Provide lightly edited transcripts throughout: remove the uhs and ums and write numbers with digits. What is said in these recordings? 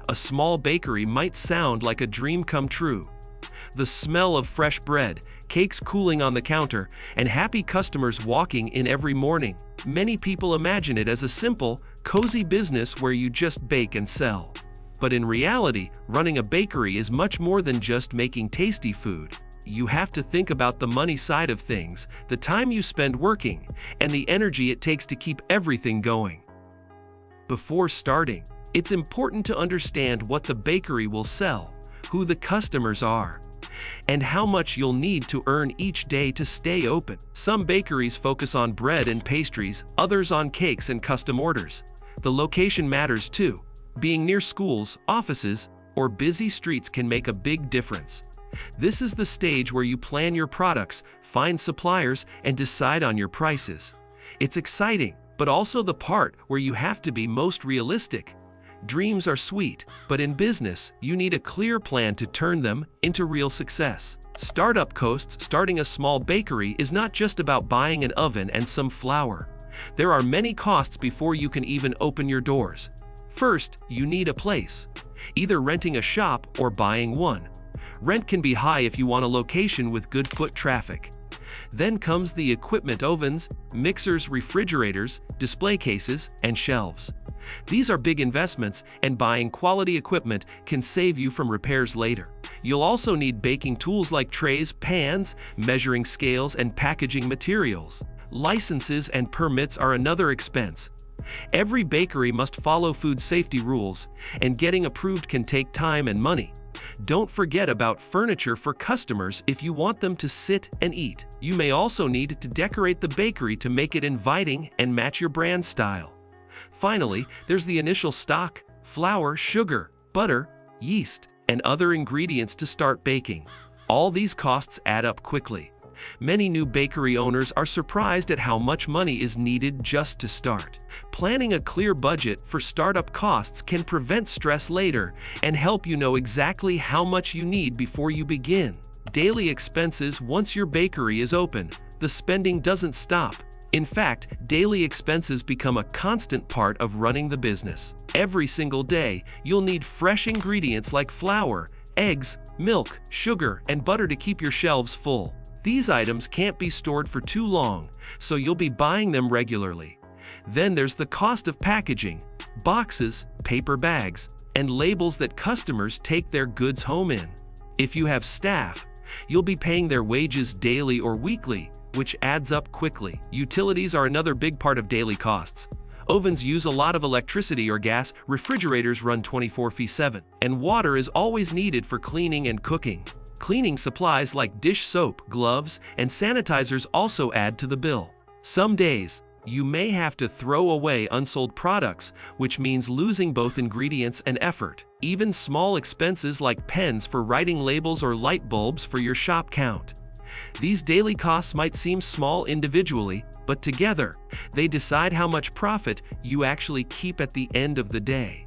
a small bakery might sound like a dream come true. The smell of fresh bread, cakes cooling on the counter, and happy customers walking in every morning. Many people imagine it as a simple, cozy business where you just bake and sell. But in reality, running a bakery is much more than just making tasty food. You have to think about the money side of things, the time you spend working, and the energy it takes to keep everything going. Before starting, it's important to understand what the bakery will sell, who the customers are, and how much you'll need to earn each day to stay open. Some bakeries focus on bread and pastries, others on cakes and custom orders. The location matters too. Being near schools, offices, or busy streets can make a big difference. This is the stage where you plan your products, find suppliers, and decide on your prices. It's exciting, but also the part where you have to be most realistic. Dreams are sweet, but in business, you need a clear plan to turn them into real success. Startup costs. Starting a small bakery is not just about buying an oven and some flour. There are many costs before you can even open your doors. First, you need a place, either renting a shop or buying one. Rent can be high if you want a location with good foot traffic. Then comes the equipment: ovens, mixers, refrigerators, display cases, and shelves. These are big investments, and buying quality equipment can save you from repairs later. You'll also need baking tools like trays, pans, measuring scales, and packaging materials. Licenses and permits are another expense. Every bakery must follow food safety rules, and getting approved can take time and money. Don't forget about furniture for customers if you want them to sit and eat. You may also need to decorate the bakery to make it inviting and match your brand style. Finally, there's the initial stock: flour, sugar, butter, yeast, and other ingredients to start baking. All these costs add up quickly. Many new bakery owners are surprised at how much money is needed just to start. Planning a clear budget for startup costs can prevent stress later and help you know exactly how much you need before you begin. Daily expenses. Once your bakery is open, the spending doesn't stop. In fact, daily expenses become a constant part of running the business. Every single day, you'll need fresh ingredients like flour, eggs, milk, sugar, and butter to keep your shelves full. These items can't be stored for too long, so you'll be buying them regularly. Then there's the cost of packaging: boxes, paper bags, and labels that customers take their goods home in. If you have staff, you'll be paying their wages daily or weekly, which adds up quickly. Utilities are another big part of daily costs. Ovens use a lot of electricity or gas, refrigerators run 24/7, and water is always needed for cleaning and cooking. Cleaning supplies like dish soap, gloves, and sanitizers also add to the bill. Some days, you may have to throw away unsold products, which means losing both ingredients and effort. Even small expenses like pens for writing labels or light bulbs for your shop count. These daily costs might seem small individually, but together, they decide how much profit you actually keep at the end of the day.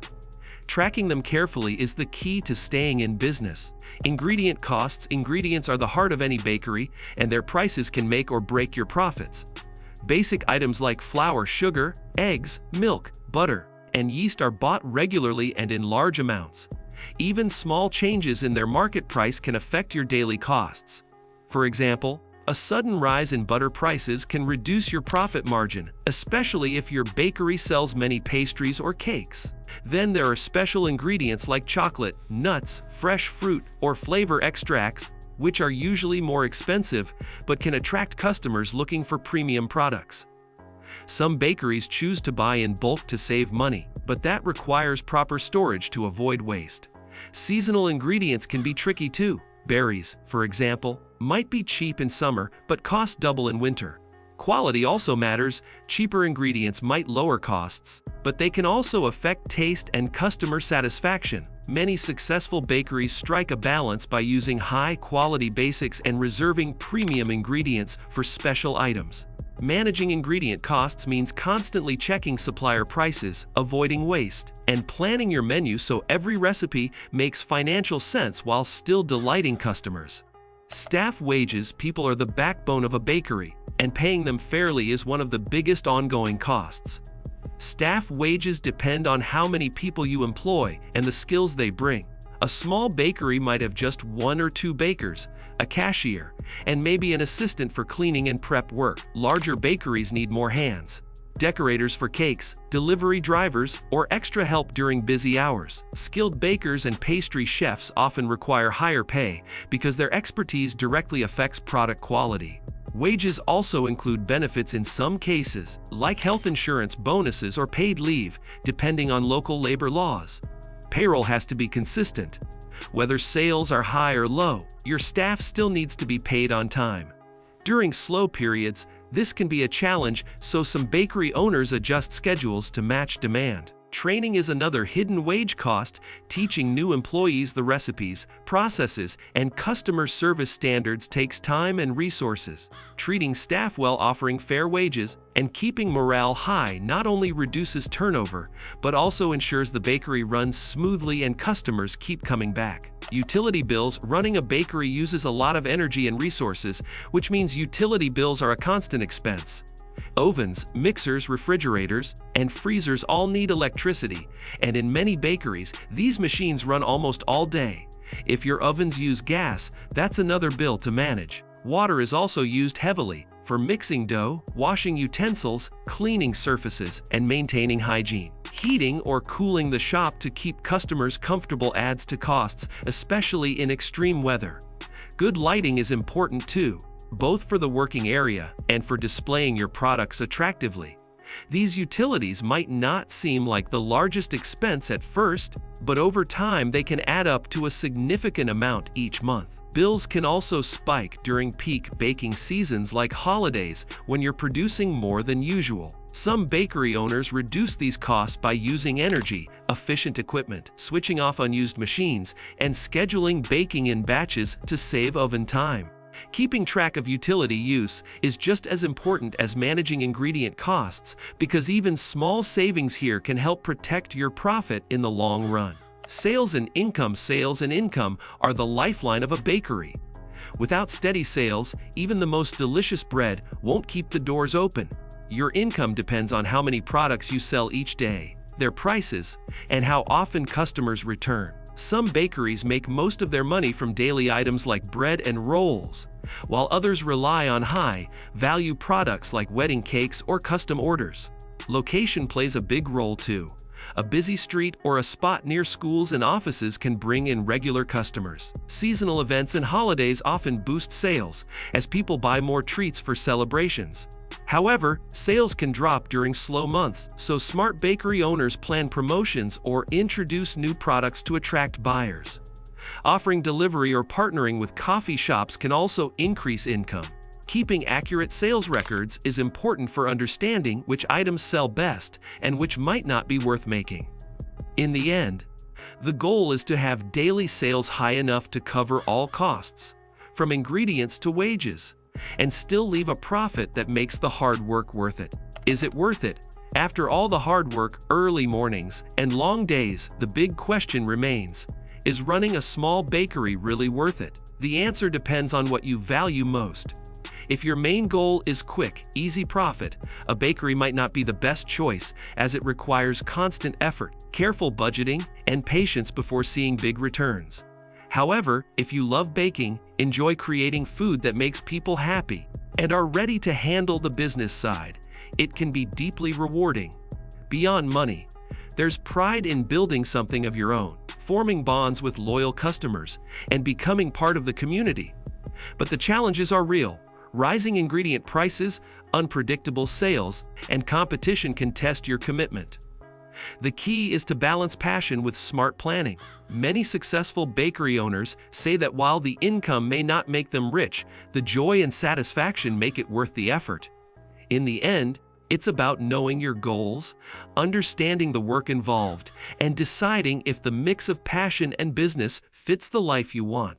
Tracking them carefully is the key to staying in business. Ingredient costs. Ingredients are the heart of any bakery, and their prices can make or break your profits. Basic items like flour, sugar, eggs, milk, butter, and yeast are bought regularly and in large amounts. Even small changes in their market price can affect your daily costs. For example, a sudden rise in butter prices can reduce your profit margin, especially if your bakery sells many pastries or cakes. Then there are special ingredients like chocolate, nuts, fresh fruit, or flavor extracts, which are usually more expensive but can attract customers looking for premium products. Some bakeries choose to buy in bulk to save money, but that requires proper storage to avoid waste. Seasonal ingredients can be tricky too. Berries, for example, might be cheap in summer but cost double in winter. Quality also matters. Cheaper ingredients might lower costs, but they can also affect taste and customer satisfaction. Many successful bakeries strike a balance by using high-quality basics and reserving premium ingredients for special items. Managing ingredient costs means constantly checking supplier prices, avoiding waste, and planning your menu so every recipe makes financial sense while still delighting customers. Staff wages. People are the backbone of a bakery, and paying them fairly is one of the biggest ongoing costs. Staff wages depend on how many people you employ and the skills they bring. A small bakery might have just 1 or 2 bakers, a cashier, and maybe an assistant for cleaning and prep work. Larger bakeries need more hands: decorators for cakes, delivery drivers, or extra help during busy hours. Skilled bakers and pastry chefs often require higher pay because their expertise directly affects product quality. Wages also include benefits in some cases, like health insurance, bonuses, or paid leave, depending on local labor laws. Payroll has to be consistent. Whether sales are high or low, your staff still needs to be paid on time. During slow periods, this can be a challenge, so some bakery owners adjust schedules to match demand. Training is another hidden wage cost. Teaching new employees the recipes, processes, and customer service standards takes time and resources. Treating staff well, offering fair wages, and keeping morale high not only reduces turnover, but also ensures the bakery runs smoothly and customers keep coming back. Utility bills. Running a bakery uses a lot of energy and resources, which means utility bills are a constant expense. Ovens, mixers, refrigerators, and freezers all need electricity, and in many bakeries, these machines run almost all day. If your ovens use gas, that's another bill to manage. Water is also used heavily for mixing dough, washing utensils, cleaning surfaces, and maintaining hygiene. Heating or cooling the shop to keep customers comfortable adds to costs, especially in extreme weather. Good lighting is important too, both for the working area and for displaying your products attractively. These utilities might not seem like the largest expense at first, but over time they can add up to a significant amount each month. Bills can also spike during peak baking seasons like holidays, when you're producing more than usual. Some bakery owners reduce these costs by using energy-efficient equipment, switching off unused machines, and scheduling baking in batches to save oven time. Keeping track of utility use is just as important as managing ingredient costs, because even small savings here can help protect your profit in the long run. Sales and income. Sales and income are the lifeline of a bakery. Without steady sales, even the most delicious bread won't keep the doors open. Your income depends on how many products you sell each day, their prices, and how often customers return. Some bakeries make most of their money from daily items like bread and rolls, while others rely on high-value products like wedding cakes or custom orders. Location plays a big role too. A busy street or a spot near schools and offices can bring in regular customers. Seasonal events and holidays often boost sales, as people buy more treats for celebrations. However, sales can drop during slow months, so smart bakery owners plan promotions or introduce new products to attract buyers. Offering delivery or partnering with coffee shops can also increase income. Keeping accurate sales records is important for understanding which items sell best and which might not be worth making. In the end, the goal is to have daily sales high enough to cover all costs, from ingredients to wages, and still leave a profit that makes the hard work worth it. Is it worth it? After all the hard work, early mornings, and long days, the big question remains: is running a small bakery really worth it? The answer depends on what you value most. If your main goal is quick, easy profit, a bakery might not be the best choice, as it requires constant effort, careful budgeting, and patience before seeing big returns. However, if you love baking, enjoy creating food that makes people happy, and are ready to handle the business side, it can be deeply rewarding. Beyond money, there's pride in building something of your own, forming bonds with loyal customers, and becoming part of the community. But the challenges are real. Rising ingredient prices, unpredictable sales, and competition can test your commitment. The key is to balance passion with smart planning. Many successful bakery owners say that while the income may not make them rich, the joy and satisfaction make it worth the effort. In the end, it's about knowing your goals, understanding the work involved, and deciding if the mix of passion and business fits the life you want.